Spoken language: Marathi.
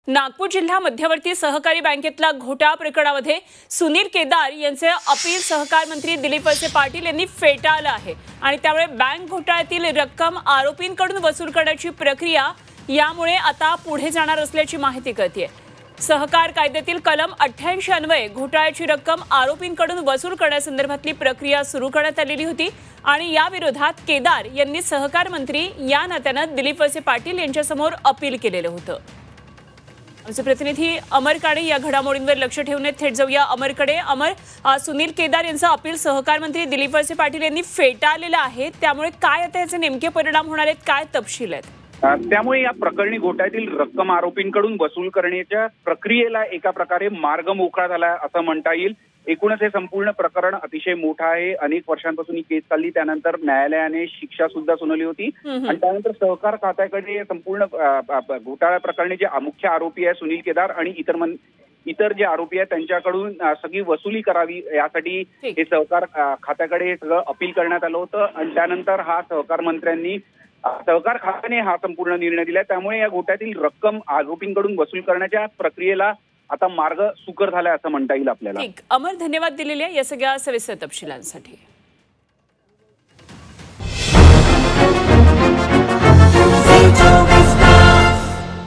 नागपूर जिल्हा मध्यवर्ती सहकारी बँकेतल्या घोटाळा प्रकरणामध्ये सुनील केदार यांचे अपील सहकार मंत्री दिलीप वळसे पाटील यांनी फेटाळलं आहे आणि त्यामुळे बँक घोटाळ्यातील रक्कम आरोपींकडून वसूल करण्याची प्रक्रिया यामुळे आता पुढे जाणार असल्याची माहिती कळतेय। सहकार कायद्यातील कलम 88 अन्वये घोटाळ्याची रक्कम आरोपींकडून वसूल करण्यासंदर्भातली प्रक्रिया सुरू करण्यात आलेली होती आणि या विरोधात केदार यांनी सहकार मंत्री या नात्याने दिलीप वळसे पाटील यांच्यासमोर अपील केलेलं होतं। आमचे प्रतिनिधी अमर काळे या घडामोडींवर लक्ष ठेवून थेट जाऊया अमरकडे। अमर, सुनील केदार यांचा अपील सहकार मंत्री दिलीप वळसे पाटील यांनी फेटाळलेला आहे, त्यामुळे काय आता याचे नेमके परिणाम होणार आहेत, काय तपशील आहेत? त्यामुळे या प्रकरणी घोटाळ्यातील रक्कम आरोपींकडून वसूल करण्याच्या प्रक्रियेला एका प्रकारे मार्ग मोकळा झाला असं म्हणता येईल। एकूणच हे संपूर्ण प्रकरण अतिशय मोठं आहे। अनेक वर्षांपासून ही केस चालली, त्यानंतर न्यायालयाने शिक्षा सुद्धा सुनावली होती आणि त्यानंतर सहकार खात्याकडे संपूर्ण घोटाळा प्रकरणी जे मुख्य आरोपी आहे सुनील केदार आणि इतर जे आरोपी आहेत त्यांच्याकडून सगळी वसुली करावी यासाठी हे सहकार खात्याकडे सगळं अपील करण्यात आलं होतं आणि त्यानंतर हा सहकार खात्याने हा संपूर्ण निर्णय दिला। त्यामुळे या घोटाळ्यातील रक्कम आरोपींकडून वसूल करण्याच्या प्रक्रियेला आता मार्ग सुकर झालाय असं म्हणता येईल आपल्याला। अमर, धन्यवाद दिलेल्या या सगळ्या सविस्तर तपशिलांसाठी।